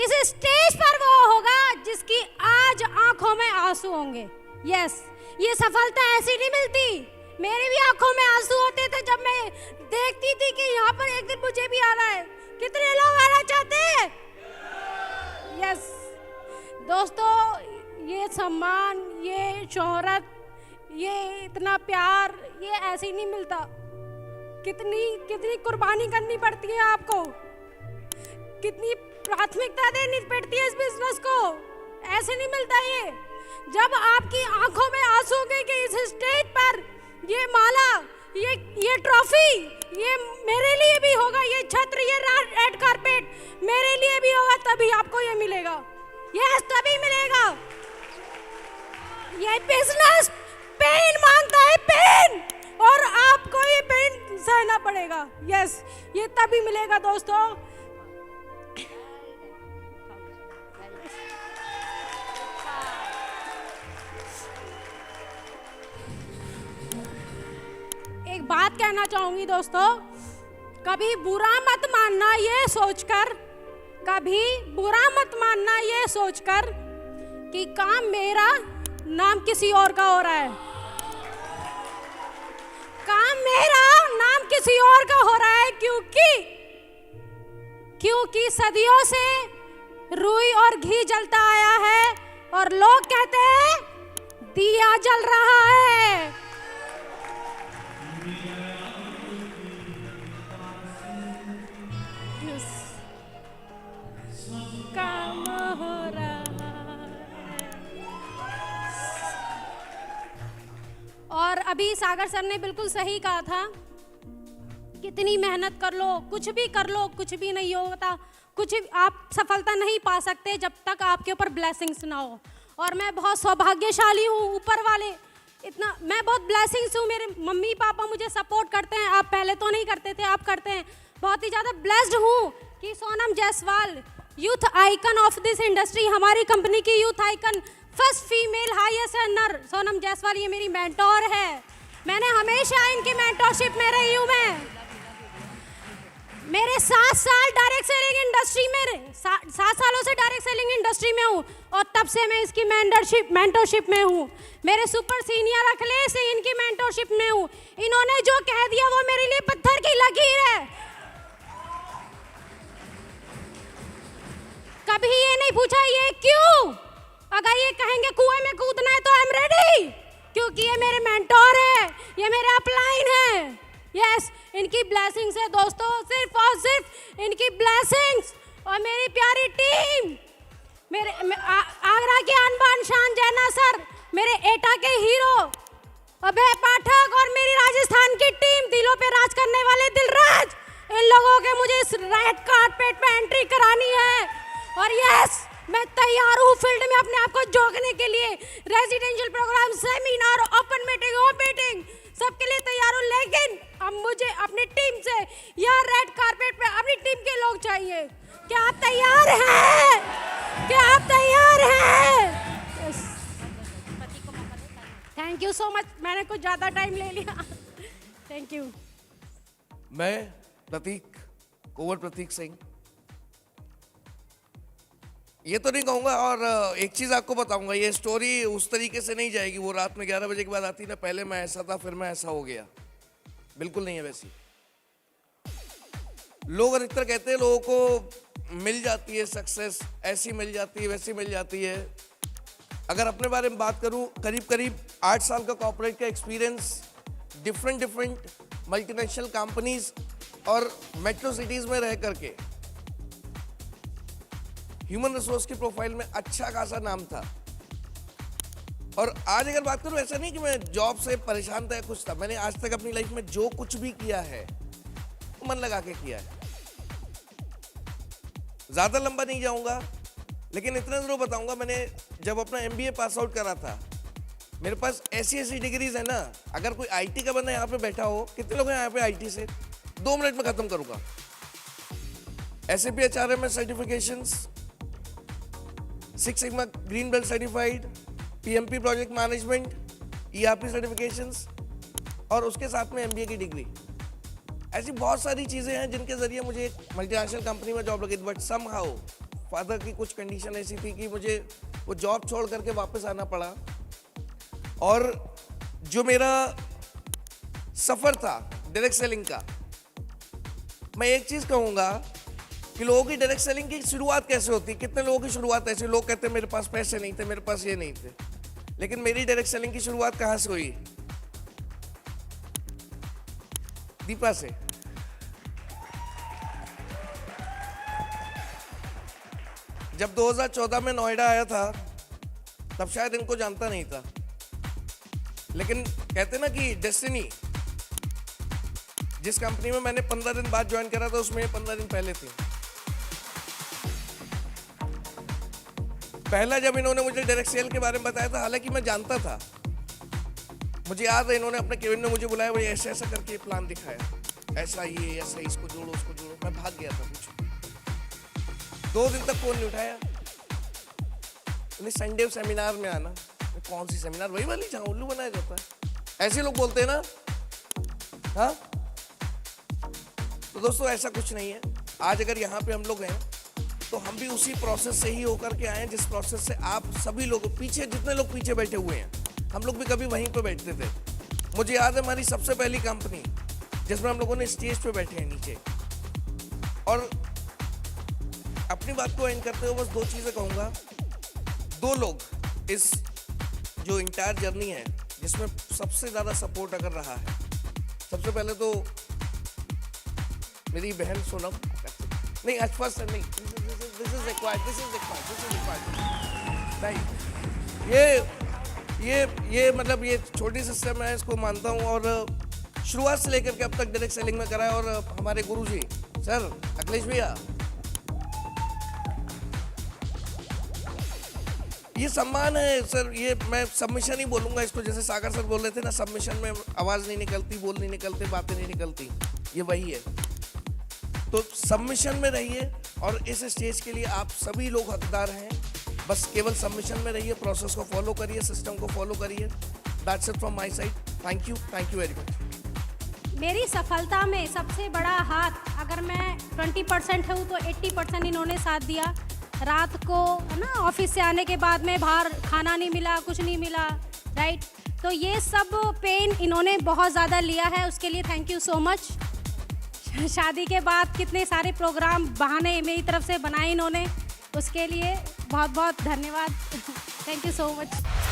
इस स्टेज पर वो होगा जिसकी आज आंखों में आंसू होंगे। यस, ये सफलता ऐसी नहीं मिलती। मेरी भी आंखों में आंसू होते थे जब मैं देखती थी कि यहाँ पर एक दिन मुझे भी आना है। कितने लोग आना चाहते हैं? यस दोस्तों, ये सम्मान, ये शोहरत, ये इतना प्यार, ये ऐसे ही नहीं मिलता। कितनी कुर्बानी करनी पड़ती है आपको, कितनी प्राथमिकता देनी पड़ती है इस बिजनेस को। ऐसे नहीं मिलता ये। जब आपकी आंखों में आंसू होंगे कि इस स्टेज पर ये माला, ये ट्रॉफी, ये मेरे लिए भी होगा, ये छत्र, ये रेड कारपेट मेरे लिए भी होगा, तभी आपको ये मिलेगा। यस, तभी मिलेगा। ये बिजनेस पेन मांगता है, पेन, और आपको ये पेन सहना पड़ेगा। यस, ये तभी मिलेगा दोस्तों। एक बात कहना चाहूंगी दोस्तों, कभी बुरा मत मानना ये सोचकर, कभी बुरा मत मानना ये सोचकर कि काम मेरा, नाम किसी और का हो रहा है। काम मेरा, नाम किसी और का हो रहा है, क्योंकि सदियों से रुई और घी जलता आया है और लोग कहते हैं दिया जल रहा है। काम हो रहा है। और अभी सागर सर ने बिल्कुल सही कहा था, कितनी मेहनत कर लो, कुछ भी कर लो, कुछ भी नहीं होता। आप सफलता नहीं पा सकते जब तक आपके ऊपर ब्लेसिंग्स ना हो। और मैं बहुत सौभाग्यशाली हूँ, ऊपर वाले इतना, मैं बहुत ब्लेसिंग्स हूँ। मेरे मम्मी पापा मुझे सपोर्ट करते हैं। आप पहले तो नहीं करते थे, आप करते हैं। बहुत ही ज़्यादा ब्लेस्ड हूँ कि Sonam Jaiswal, youth icon of this industry, हमारी कंपनी की youth icon, first female highest earner Sonam Jaiswal, ये मेरी मेंटोर है। मैंने हमेशा इनकी मेंटोरशिप में रही हूँ। मेरे 7 साल डायरेक्ट सेलिंग इंडस्ट्री में, 7 सालों से डायरेक्ट सेलिंग इंडस्ट्री में हूँ और तब से मैं इसकी मेंटोरशिप में हूँ। मेरे सुपर सीनियर अखिलेश से इनकी मेंटोरशिप में हूँ। इन्होंने जो कह दिया वो मेरे लिए पत्थर की लकीर है। कभी ये नहीं पूछा ये क्यों। अगर ये कहेंगे कुएं में कूदना है तो आई एम रेडी, क्योंकि ये मेरे मेंटोर है, ये मेरे अपलाइन है। यस, इनकी ब्लेसिंग्स है दोस्तों, सिर्फ और सिर्फ इनकी ब्लेसिंग्स। और मेरी प्यारी टीम, मेरे आगरा के अनबान शान जैना सर, मेरे एटा के हीरो अभय पाठक, और मेरी राजस्थान की टीम, दिलों पे राज करने वाले दिलराज, इन लोगों के मुझे इस रेड कारपेट पे एंट्री करानी है। और यस, मैं तैयार हूँ फील्ड में अपने आप को झोंकने के लिए। Residential program, seminar, open meeting, home meeting, सबके लिए तैयार हूँ। लेकिन अब मुझे अपनी टीम से यहाँ रेड कारपेट पे अपनी टीम के लोग चाहिए। क्या आप तैयार हैं? क्या आप तैयार हैं? थैंक यू सो मच, मैंने कुछ ज्यादा टाइम ले लिया। Thank you. मैं प्रतीक, कुंवर प्रतीक सिंह, ये तो नहीं कहूँगा। और एक चीज़ आपको बताऊँगा, ये स्टोरी उस तरीके से नहीं जाएगी वो रात में 11 बजे के बाद आती ना, पहले मैं ऐसा था फिर मैं ऐसा हो गया, बिल्कुल नहीं है वैसी। लोग अधिकतर कहते हैं लोगों को मिल जाती है सक्सेस, ऐसी मिल जाती है, वैसी मिल जाती है। अगर अपने बारे में बात करूँ, करीब 8 साल का कॉर्पोरेट का एक्सपीरियंस, डिफरेंट मल्टीनेशनल कंपनीज और मेट्रो सिटीज़ में रह करके ह्यूमन रिसोर्स की प्रोफाइल में अच्छा खासा नाम था। और आज अगर बात करूं, ऐसा नहीं कि मैं जॉब से परेशान था या कुछ था। मैंने आज तक अपनी लाइफ में जो कुछ भी किया है मन लगा के किया है। ज्यादा लंबा नहीं जाऊंगा, लेकिन इतना जरूर बताऊंगा, मैंने जब अपना MBA पास आउट करा था, मेरे पास ऐसी डिग्रीज है ना, अगर कोई IT का बंदा यहाँ पे बैठा हो, कितने लोग हैं यहाँ पे IT से, 2 मिनट में खत्म करूंगा। SAP HRMS certifications, 6 sigma green belt certified, PMP project management, ERP certifications, और उसके साथ में MBA की डिग्री। ऐसी बहुत सारी चीज़ें हैं जिनके ज़रिए मुझे एक मल्टीनेशनल कंपनी में जॉब लगी। बट समहाउ फादर की कुछ कंडीशन ऐसी थी कि मुझे वो जॉब छोड़ करके वापस आना पड़ा। और जो मेरा सफ़र था डायरेक्ट सेलिंग का, मैं एक चीज़ कहूँगा कि लोगों की डायरेक्ट सेलिंग की शुरुआत कैसे होती है। कितने लोगों की शुरुआत ऐसे, लोग कहते हैं मेरे पास पैसे नहीं थे, मेरे पास ये नहीं थे। लेकिन मेरी डायरेक्ट सेलिंग की शुरुआत कहाँ से हुई? दीपा से। जब 2014 में नोएडा आया था तब शायद इनको जानता नहीं था, लेकिन कहते ना कि डेस्टिनी, जिस कंपनी में मैंने 15 दिन बाद ज्वाइन करा था उसमें 15 दिन पहले थे। पहला जब इन्होंने मुझे डायरेक्ट सेल के बारे में बताया था, हालांकि मैं जानता था, मुझे याद है इन्होंने अपने केबिन में मुझे बुलाया, भाई ऐसा ऐसा करके प्लान दिखाया, ऐसा ये ऐसा, इसको जोड़ो उसको जोड़ो। मैं भाग गया था पीछे, 2 दिन तक फोन नहीं उठाया। संडे सेमिनार में आना, कौन सी सेमिनार? वही वाली जहाँ उल्लू बनाया जाता है, ऐसे लोग बोलते हैं ना। हाँ, तो दोस्तों ऐसा कुछ नहीं है। आज अगर यहाँ पे हम लोग हैं तो हम भी उसी प्रोसेस से ही होकर के आए, जिस प्रोसेस से आप सभी लोग पीछे, जितने लोग पीछे बैठे हुए हैं, हम लोग भी कभी वहीं पे बैठते थे। मुझे याद है हमारी सबसे पहली कंपनी जिसमें हम लोगों ने स्टेज पे बैठे हैं नीचे। और अपनी बात को एंड करते हुए बस 2 चीज़ें कहूँगा। 2 लोग इस जो इंटायर जर्नी है जिसमें सबसे ज़्यादा सपोर्ट अगर रहा है, सबसे पहले तो मेरी बहन सोनम। नहीं, आज फर्स्ट नहीं, दिस इज रिक्वायर्ड नहीं, ये मतलब ये छोटी सिस्टम है, इसको मानता हूँ। और शुरुआत से लेकर के अब तक डायरेक्ट सेलिंग में करा है। और हमारे गुरुजी सर अखिलेश भैया, ये सम्मान है सर। ये मैं सबमिशन ही बोलूँगा इसको, जैसे सागर सर बोल रहे थे ना, सबमिशन में आवाज़ नहीं निकलती, बोल नहीं निकलते, बातें नहीं निकलती, ये वही है। तो सबमिशन में रहिए और इस स्टेज के लिए आप सभी लोग हकदार हैं। बस केवल सबमिशन में रहिए, प्रोसेस को फॉलो करिए, सिस्टम को फॉलो करिए। That's it from my side. Thank you very much. मेरी सफलता में सबसे बड़ा हाथ, अगर मैं 20% हूँ तो 80% इन्होंने साथ दिया। रात को ना ऑफिस से आने के बाद में बाहर खाना नहीं मिला, कुछ नहीं मिला, राइट? तो ये सब पेन इन्होंने बहुत ज़्यादा लिया है, उसके लिए थैंक यू सो मच। शादी के बाद कितने सारे प्रोग्राम बहाने मेरी तरफ से बनाए इन्होंने, उसके लिए बहुत बहुत धन्यवाद। Thank you so much.